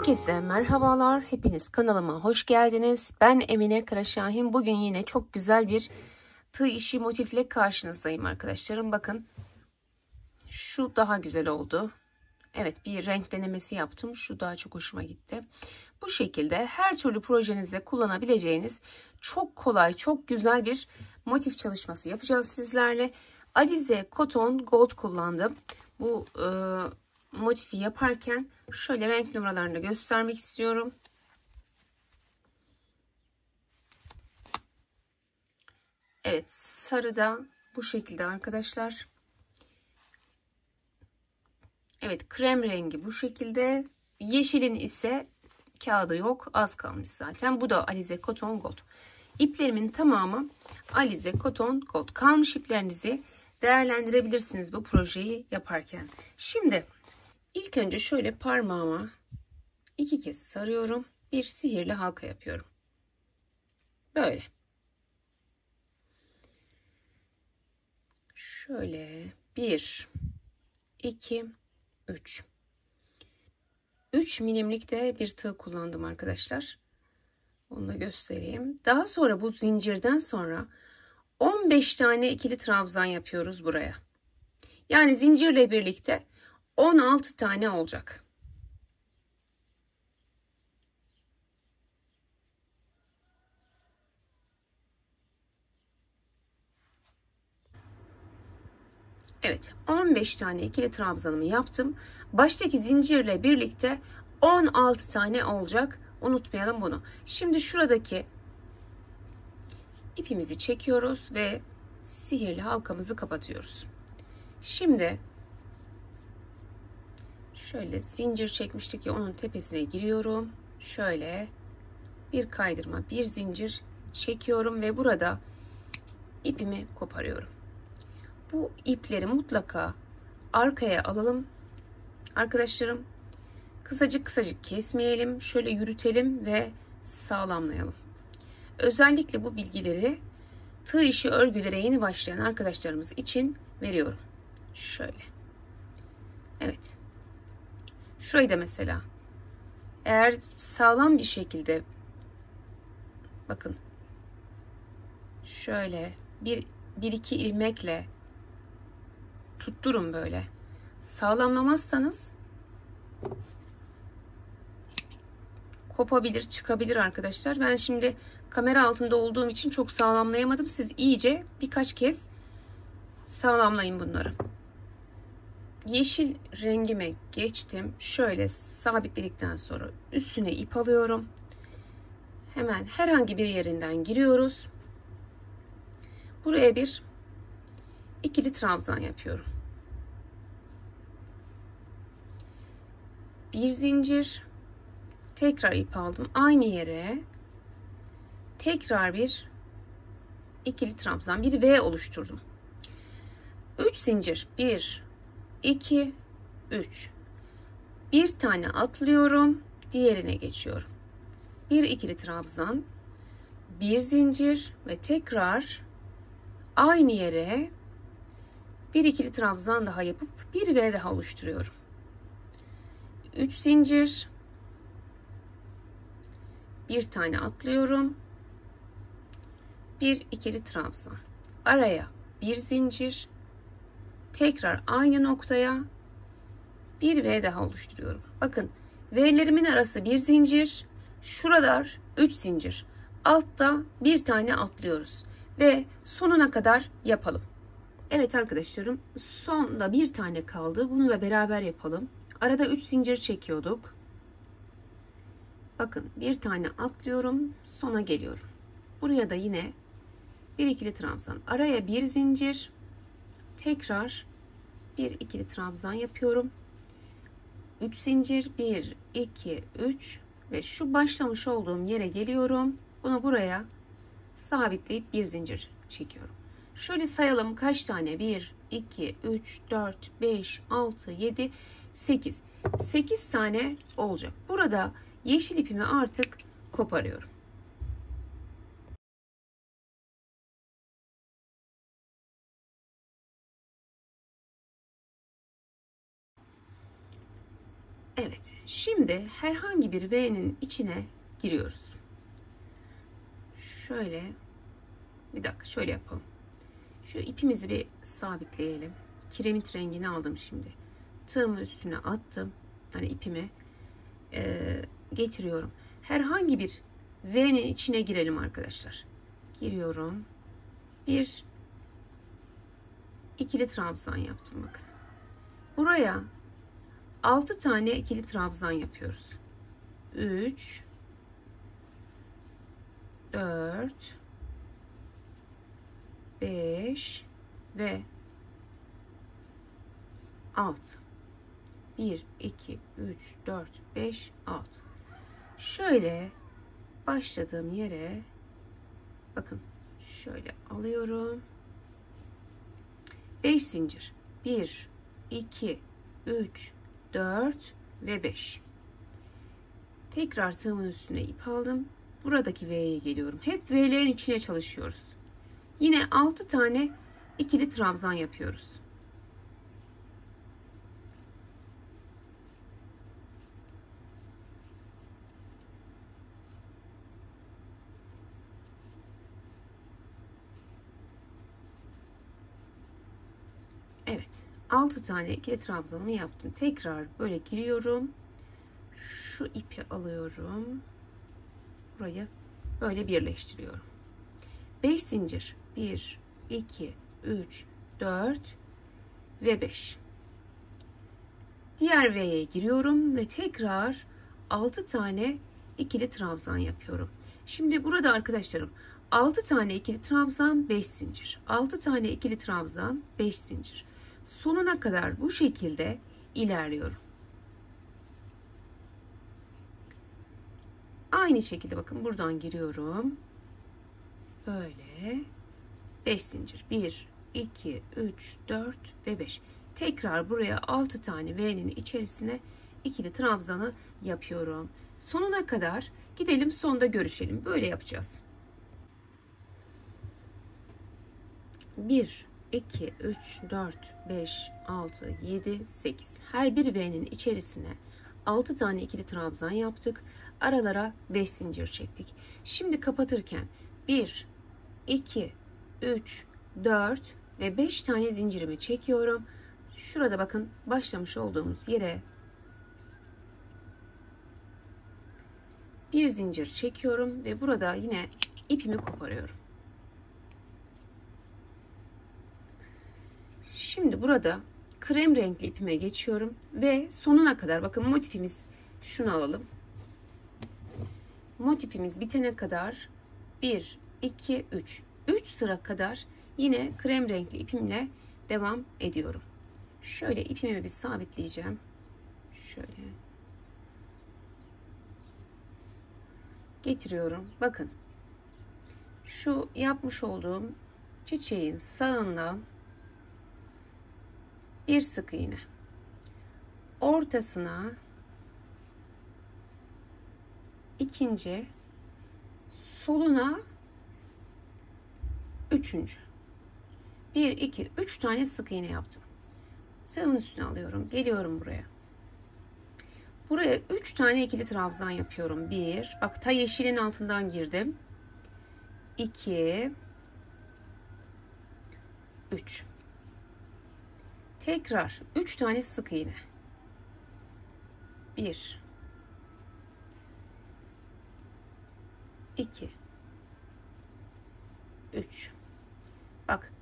Herkese merhabalar. Hepiniz kanalıma hoş geldiniz. Ben Emine Karaşahin. Bugün yine çok güzel bir tığ işi motifle karşınızdayım arkadaşlarım. Bakın şu daha güzel oldu. Evet, bir renk denemesi yaptım. Şu daha çok hoşuma gitti. Bu şekilde her türlü projenizde kullanabileceğiniz çok kolay, çok güzel bir motif çalışması yapacağız sizlerle. Alize Cotton Gold kullandım. Bu motifi yaparken şöyle renk numaralarını göstermek istiyorum. Evet, sarı da bu şekilde arkadaşlar. Evet, krem rengi bu şekilde. Yeşilin ise kağıdı yok, az kalmış zaten. Bu da Alize Cotton Gold. İplerimin tamamı Alize Cotton Gold. Kalmış iplerinizi değerlendirebilirsiniz bu projeyi yaparken. Şimdi ilk önce şöyle parmağıma 2 kez sarıyorum. Bir sihirli halka yapıyorum. Böyle. Şöyle 1, 2, 3. 3 milimlik de bir tığ kullandım arkadaşlar. Onu da göstereyim. Daha sonra bu zincirden sonra 15 tane ikili trabzan yapıyoruz buraya. Yani zincirle birlikte 16 tane olacak. Evet, 15 tane ikili trabzanımı yaptım. Baştaki zincirle birlikte 16 tane olacak. Unutmayalım bunu. Şimdi şuradaki ipimizi çekiyoruz ve sihirli halkamızı kapatıyoruz. Şimdi şöyle zincir çekmiştik ya, onun tepesine giriyorum. Şöyle bir kaydırma, bir zincir çekiyorum ve burada ipimi koparıyorum. Bu ipleri mutlaka arkaya alalım arkadaşlarım. Kısacık kısacık kesmeyelim. Şöyle yürütelim ve sağlamlayalım. Özellikle bu bilgileri tığ işi örgülere yeni başlayan arkadaşlarımız için veriyorum. Şöyle. Evet. Şurayı da mesela eğer sağlam bir şekilde bakın şöyle bir iki ilmekle tutturun, böyle sağlamlamazsanız kopabilir, çıkabilir arkadaşlar. Ben şimdi kamera altında olduğum için çok sağlamlayamadım. Siz iyice birkaç kez sağlamlayın bunları. Yeşil rengime geçtim. Şöyle sabitledikten sonra üstüne ip alıyorum. Hemen herhangi bir yerinden giriyoruz. Buraya bir ikili trabzan yapıyorum. Bir zincir, tekrar ip aldım aynı yere, tekrar bir ikili trabzan, bir V oluşturdum. 3 zincir, 1 2 3, bir tane atlıyorum, diğerine geçiyorum. Bir ikili trabzan, bir zincir ve tekrar aynı yere bir ikili trabzan daha yapıp bir V daha oluşturuyorum. 3 zincir, bir tane atlıyorum, bir ikili trabzan, araya bir zincir, tekrar aynı noktaya bir V daha oluşturuyorum. Bakın, V'lerimin arası bir zincir, şuralar 3 zincir, altta bir tane atlıyoruz ve sonuna kadar yapalım. Evet arkadaşlarım, sonda bir tane kaldı. Bunu da beraber yapalım. Arada 3 zincir çekiyorduk. Bakın, bir tane atlıyorum, sona geliyorum. Buraya da yine bir ikili trabzan, araya bir zincir, tekrar bir ikili trabzan yapıyorum. 3 zincir, 1 2 3 ve şu başlamış olduğum yere geliyorum. Bunu buraya sabitleyip bir zincir çekiyorum. Şöyle sayalım kaç tane: 1 2 3 4 5 6 7 8. 8 tane olacak. Burada yeşil ipimi artık koparıyorum. Evet, şimdi herhangi bir V'nin içine giriyoruz. Şöyle, bir dakika şöyle yapalım. Şu ipimizi bir sabitleyelim. Kiremit rengini aldım şimdi. Tığımı üstüne attım. Yani ipimi getiriyorum. Herhangi bir V'nin içine girelim arkadaşlar. Giriyorum. Bir ikili trabzan yaptım bakın. Buraya 6 tane ikili trabzan yapıyoruz. 3 4 5 ve 6. 1 2 3 4 5 6. Şöyle başladığım yere bakın, şöyle alıyorum. 5 zincir. 1 2 3 4 ve 5. Tekrar tığımın üstüne ip aldım. Buradaki V'ye geliyorum. Hep V'lerin içine çalışıyoruz. Yine 6 tane ikili trabzan yapıyoruz. Evet, 6 tane ikili trabzanımı yaptım. Tekrar böyle giriyorum. Şu ipi alıyorum. Burayı böyle birleştiriyorum. 5 zincir. 1 2 3 4 ve 5. Diğer V'ye giriyorum ve tekrar 6 tane ikili trabzan yapıyorum. Şimdi burada arkadaşlarım 6 tane ikili trabzan, 5 zincir. 6 tane ikili trabzan, 5 zincir. Sonuna kadar bu şekilde ilerliyorum. Aynı şekilde bakın buradan giriyorum. Böyle 5 zincir. 1 2 3 4 ve 5. Tekrar buraya 6 tane V'nin içerisine ikili trabzanı yapıyorum. Sonuna kadar gidelim, sonda görüşelim. Böyle yapacağız. 1 2 3 4 5 6 7 8. Her bir V'nin içerisine 6 tane ikili trabzan yaptık. Aralara 5 zincir çektik. Şimdi kapatırken 1 2 3 4 ve 5 tane zincirimi çekiyorum. Şurada bakın başlamış olduğumuz yere bir zincir çekiyorum ve burada yine ipimi koparıyorum. Şimdi burada krem renkli ipime geçiyorum ve sonuna kadar bakın motifimiz, şunu alalım. Motifimiz bitene kadar 1 2 3 sıra kadar yine krem renkli ipimle devam ediyorum. Şöyle ipimi bir sabitleyeceğim. Şöyle getiriyorum. Bakın şu yapmış olduğum çiçeğin sağından bir sık iğne, ortasına ikinci, soluna üçüncü. 1 2 3 tane sık iğne yaptım. Tığımın üstüne alıyorum. Geliyorum buraya. Buraya 3 tane ikili trabzan yapıyorum. 1. Bak ta yeşilin altından girdim. 2 3. Tekrar 3 tane sık iğne. 1 2 3. Bak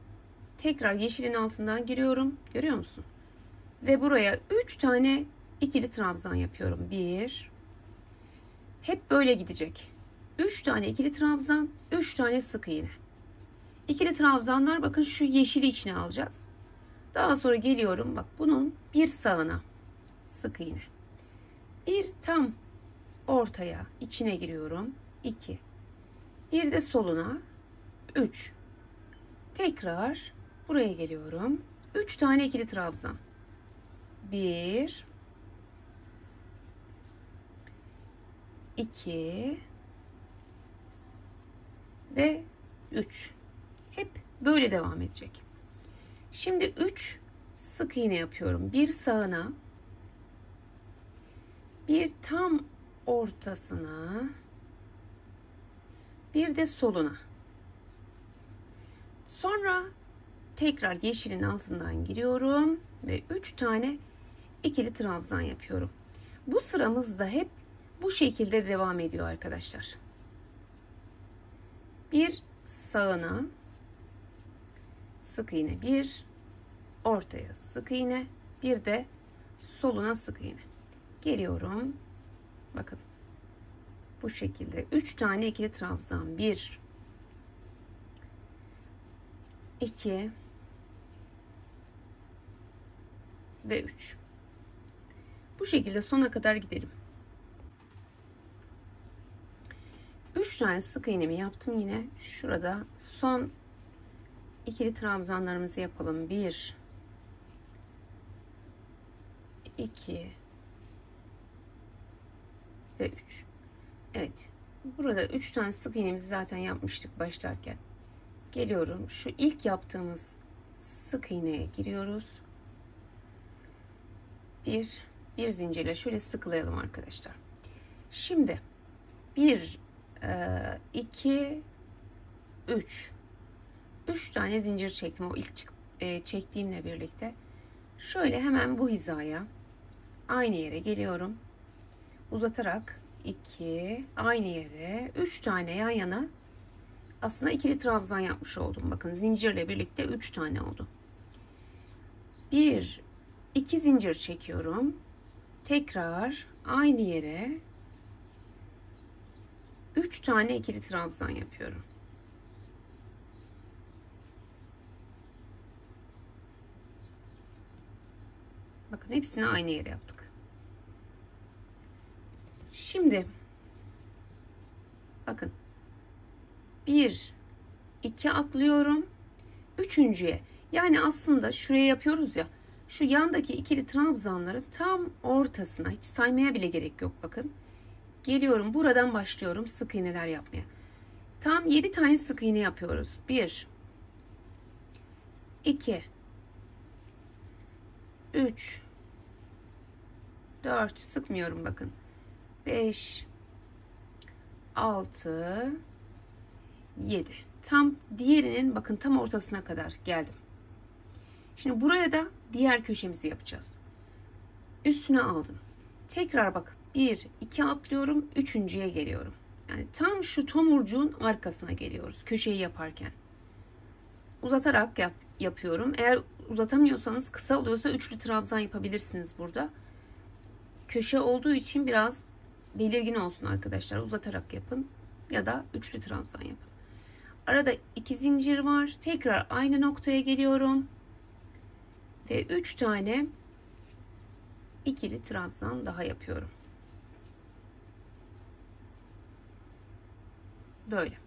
tekrar yeşilin altından giriyorum. Görüyor musun? Ve buraya 3 tane ikili trabzan yapıyorum. 1. Hep böyle gidecek. 3 tane ikili trabzan, 3 tane sık iğne. İkili trabzanlar bakın şu yeşili içine alacağız. Daha sonra geliyorum bak bunun bir sağına sık iğne. Bir tam ortaya içine giriyorum. 2. Bir de soluna 3. Tekrar buraya geliyorum. 3 tane ikili trabzan. 1 2 ve 3. Hep böyle devam edecek. Şimdi 3 sık iğne yapıyorum. Bir sağına Bir tam ortasına, bir de soluna. Sonra tekrar yeşilin altından giriyorum ve 3 tane ikili trabzan yapıyorum. Bu sıramız da hep bu şekilde devam ediyor arkadaşlar. Bir sağına sık iğne, bir ortaya sık iğne, bir de soluna sık iğne. Geliyorum. Bakın. Bu şekilde 3 tane ikili trabzan. 1 2 ve 3. Bu şekilde sona kadar gidelim. 3 tane sık iğnemi yaptım yine. Şurada son ikili trabzanlarımızı yapalım. 1 2 ve 3. Evet. Burada 3 tane sık iğnemizi zaten yapmıştık başlarken. Geliyorum. Şu ilk yaptığımız sık iğneye giriyoruz. Bir zincirle şöyle sıkılayalım arkadaşlar. Şimdi 1 2 3 tane zincir çektim o ilk çektiğimle birlikte. Şöyle hemen bu hizaya aynı yere geliyorum. Uzatarak 2 aynı yere 3 tane yan yana aslında ikili trabzan yapmış oldum. Bakın zincirle birlikte 3 tane oldu. 1 2 zincir çekiyorum. Tekrar aynı yere 3 tane ikili trabzan yapıyorum. Bakın hepsini aynı yere yaptık. Şimdi bakın 1 2 atlıyorum. Üçüncüye, yani aslında şuraya yapıyoruz ya, şu yandaki ikili trabzanların tam ortasına, hiç saymaya bile gerek yok bakın. Geliyorum, buradan başlıyorum sık iğneler yapmaya. Tam 7 tane sık iğne yapıyoruz. 1 2 3 4 sıkmıyorum bakın. 5 6 7. Tam diğerinin bakın tam ortasına kadar geldim. Şimdi buraya da diğer köşemizi yapacağız. Üstüne aldım. Tekrar bak 1 2 atlıyorum, üçüncüye geliyorum. Yani tam şu tomurcuğun arkasına geliyoruz köşeyi yaparken. Uzatarak yapıyorum. Eğer uzatamıyorsanız, kısa oluyorsa üçlü trabzan yapabilirsiniz burada. Köşe olduğu için biraz belirgin olsun arkadaşlar. Uzatarak yapın ya da üçlü trabzan yapın. Arada 2 zincir var. Tekrar aynı noktaya geliyorum. Ve 3 tane ikili trabzan daha yapıyorum. Böyle.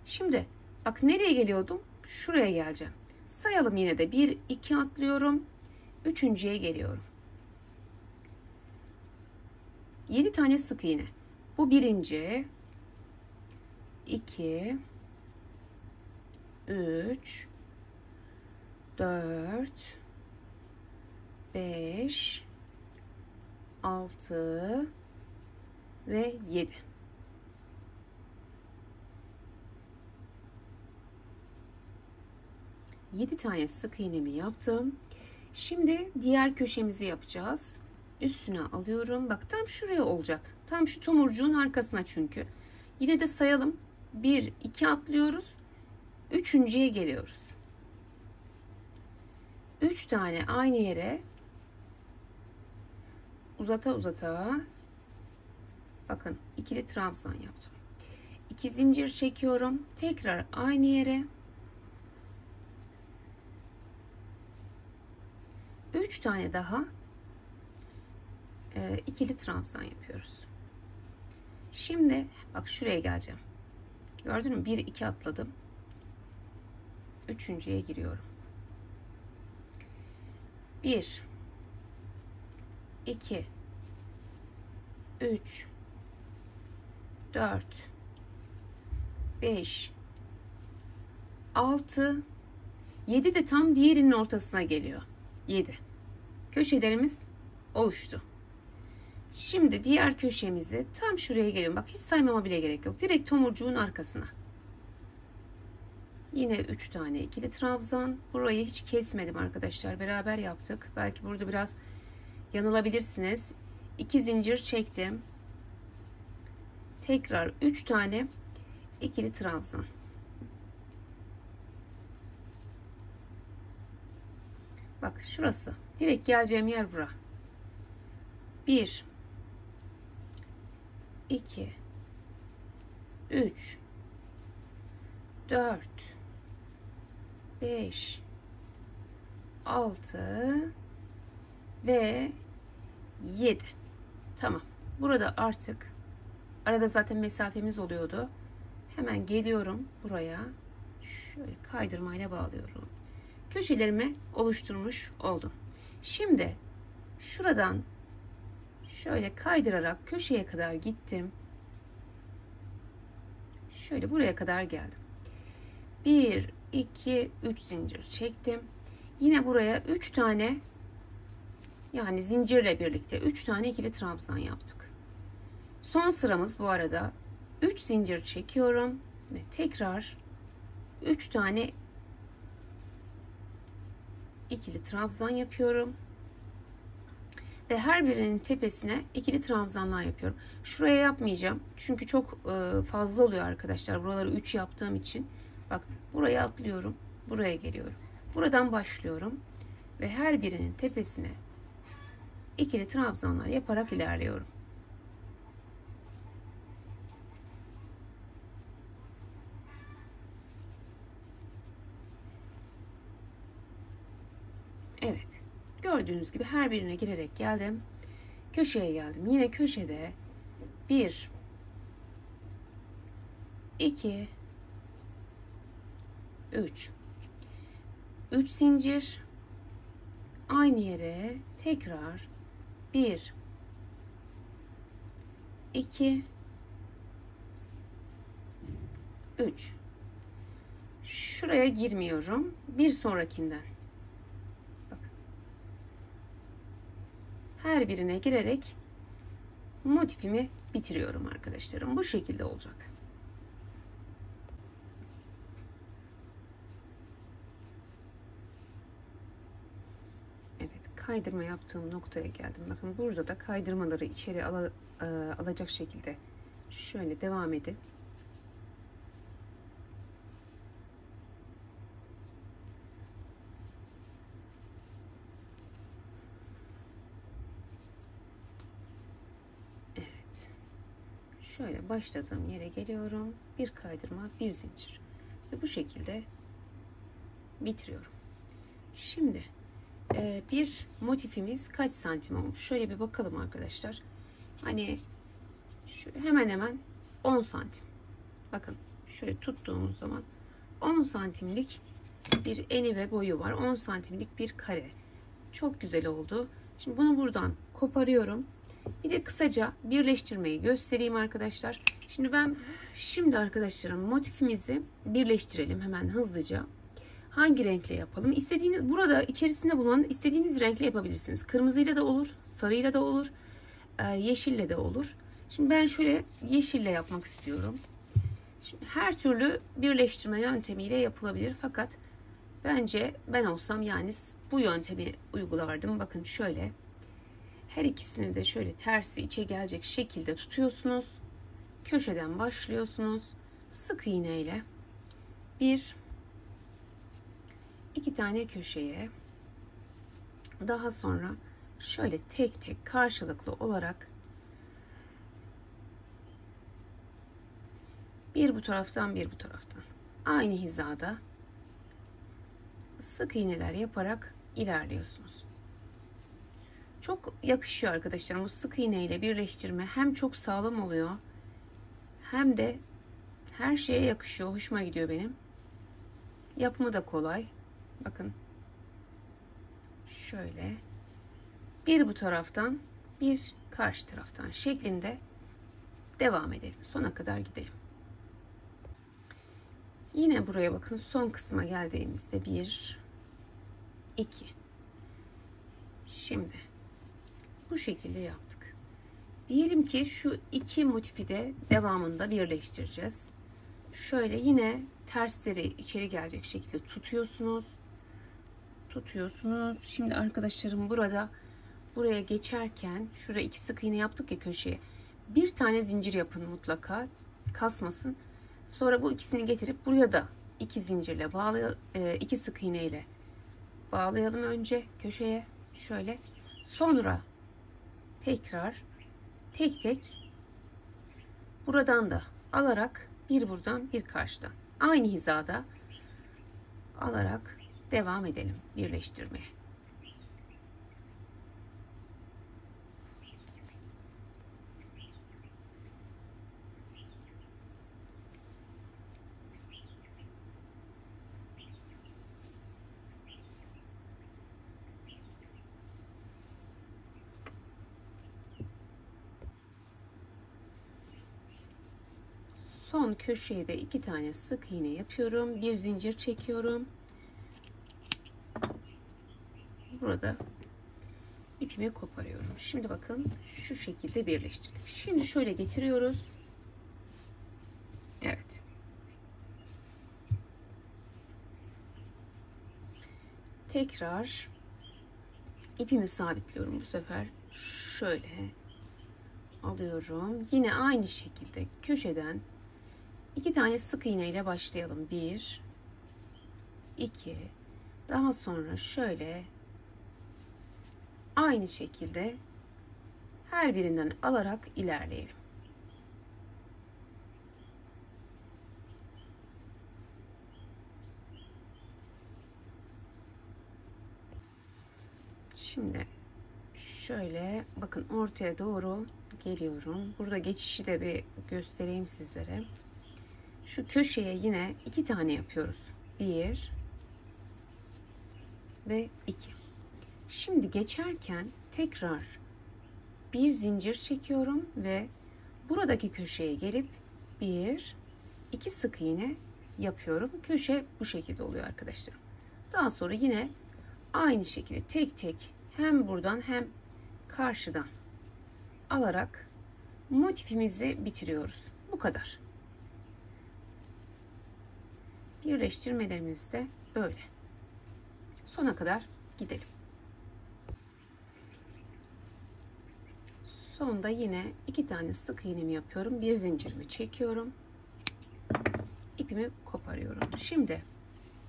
Şimdi bak nereye geliyordum? Şuraya geleceğim. Sayalım yine de. 1 2 atlıyorum. Üçüncüye geliyorum. 7 tane sık iğne. Bu birinci. 2 3 4 5 6 ve 7. Yedi tane sık iğnemi yaptım. Şimdi diğer köşemizi yapacağız. Üstüne alıyorum. Bak tam şuraya olacak. Tam şu tomurcuğun arkasına çünkü. Yine de sayalım. 1 2 atlıyoruz. Üçüncüye geliyoruz. 3 tane aynı yere uzata uzata bakın ikili trabzan yaptım. 2 zincir çekiyorum. Tekrar aynı yere 3 tane daha ikili trabzan yapıyoruz. Şimdi bak şuraya geleceğim. Gördün mü? 1 2 atladım. Üçüncüye giriyorum. 1 2 3 4 5 6 7 de tam diğerinin ortasına geliyor. 7. Köşelerimiz oluştu. Şimdi diğer köşemizi tam şuraya geliyorum. Bak hiç saymama bile gerek yok. Direkt tomurcuğun arkasına. Yine 3 tane ikili trabzan. Burayı hiç kesmedim arkadaşlar. Beraber yaptık. Belki burada biraz yanılabilirsiniz. 2 zincir çektim. Tekrar 3 tane ikili trabzan. Bak şurası. Direkt geleceğim yer bura. 1 2 3 4 5 6 ve 7. Tamam. Burada artık arada zaten mesafemiz oluyordu. Hemen geliyorum buraya. Şöyle kaydırmayla bağlıyorum. Köşelerimi oluşturmuş oldum. Şimdi şuradan şöyle kaydırarak köşeye kadar gittim. Şöyle buraya kadar geldim. 1 2 3 zincir çektim. Yine buraya 3 tane, yani zincirle birlikte 3 tane ikili trabzan yaptık. Son sıramız bu arada 3 zincir çekiyorum ve tekrar 3 tane ikili trabzan yapıyorum. Ve her birinin tepesine ikili trabzanlar yapıyorum. Şuraya yapmayacağım. Çünkü çok fazla oluyor arkadaşlar. Buraları 3 yaptığım için. Bak buraya atlıyorum. Buraya geliyorum. Buradan başlıyorum. Ve her birinin tepesine ikili trabzanlar yaparak ilerliyorum. Evet. Gördüğünüz gibi her birine girerek geldim. Köşeye geldim. Yine köşede 1 2 3 zincir, aynı yere tekrar 1 2 3. Şuraya girmiyorum. Bir sonrakinden. Bak. Her birine girerek motifimi bitiriyorum arkadaşlarım. Bu şekilde olacak. Evet, kaydırma yaptığım noktaya geldim. Bakın burada da kaydırmaları içeri alacak şekilde şöyle devam edin. Şöyle başladığım yere geliyorum. Bir kaydırma, bir zincir. Ve bu şekilde bitiriyorum. Şimdi bir motifimiz kaç santim olmuş? Şöyle bir bakalım arkadaşlar. Hani hemen hemen 10 santim. Bakın şöyle tuttuğumuz zaman 10 santimlik bir eni ve boyu var. 10 santimlik bir kare. Çok güzel oldu. Şimdi bunu buradan koparıyorum. Bir de kısaca birleştirmeyi göstereyim arkadaşlar. Şimdi arkadaşlarım motifimizi birleştirelim hemen hızlıca. Hangi renkle yapalım? İstediğiniz, burada içerisinde bulunan istediğiniz renkle yapabilirsiniz. Kırmızıyla da olur, sarıyla da olur, yeşille de olur. Şimdi ben şöyle yeşille yapmak istiyorum. Şimdi her türlü birleştirme yöntemiyle yapılabilir, fakat bence ben olsam yani bu yöntemi uygulardım. Bakın şöyle. Her ikisini de şöyle tersi içe gelecek şekilde tutuyorsunuz. Köşeden başlıyorsunuz. Sık iğne ile iki tane köşeye, daha sonra şöyle tek tek karşılıklı olarak bir bu taraftan bir bu taraftan aynı hizada sık iğneler yaparak ilerliyorsunuz. Çok yakışıyor arkadaşlar. Bu sık iğne ile birleştirme hem çok sağlam oluyor hem de her şeye yakışıyor. Hoşuma gidiyor benim. Yapımı da kolay. Bakın. Şöyle. Bir bu taraftan bir karşı taraftan şeklinde devam edelim. Sona kadar gidelim. Yine buraya bakın. Son kısma geldiğimizde 1 2. Şimdi bu şekilde yaptık. Diyelim ki şu iki motifi de devamında birleştireceğiz. Şöyle yine tersleri içeri gelecek şekilde tutuyorsunuz. Şimdi arkadaşlarım buraya geçerken şuraya 2 sık iğne yaptık ya köşeye. Bir tane zincir yapın mutlaka, kasmasın. Sonra bu ikisini getirip buraya da 2 zincirle bağlayalım, 2 sık iğne ile bağlayalım önce köşeye şöyle. Sonra tekrar tek tek buradan da alarak bir buradan bir karşıdan aynı hizada alarak devam edelim birleştirmeye. Son köşeye de 2 tane sık iğne yapıyorum. Bir zincir çekiyorum. Burada ipimi koparıyorum. Şimdi bakın şu şekilde birleştirdik. Şimdi şöyle getiriyoruz. Evet. Tekrar ipimi sabitliyorum bu sefer. Şöyle alıyorum. Yine aynı şekilde köşeden 2 tane sık iğne ile başlayalım. 1 2 daha sonra şöyle aynı şekilde her birinden alarak ilerleyelim. Şimdi şöyle bakın ortaya doğru geliyorum. Burada geçişi de bir göstereyim sizlere. Şu köşeye yine 2 tane yapıyoruz. 1 ve 2. Şimdi geçerken tekrar bir zincir çekiyorum ve buradaki köşeye gelip 1 2 sık iğne yapıyorum. Köşe bu şekilde oluyor arkadaşlar. Daha sonra yine aynı şekilde tek tek hem buradan hem karşıdan alarak motifimizi bitiriyoruz. Bu kadar. Birleştirmelerimiz de böyle. Sona kadar gidelim. Sonda yine 2 tane sık iğnemi yapıyorum. Bir zincirimi çekiyorum. İpimi koparıyorum. Şimdi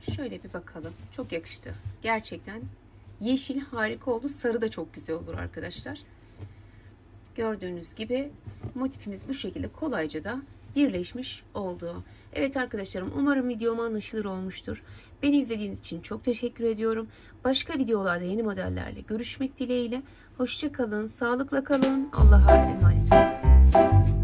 şöyle bir bakalım. Çok yakıştı. Gerçekten yeşil harika oldu. Sarı da çok güzel olur arkadaşlar. Gördüğünüz gibi motifimiz bu şekilde kolayca da birleşmiş oldu. Evet arkadaşlarım, umarım videom anlaşılır olmuştur. Beni izlediğiniz için çok teşekkür ediyorum. Başka videolarda yeni modellerle görüşmek dileğiyle. Hoşça kalın, sağlıkla kalın. Allah'a emanet olun.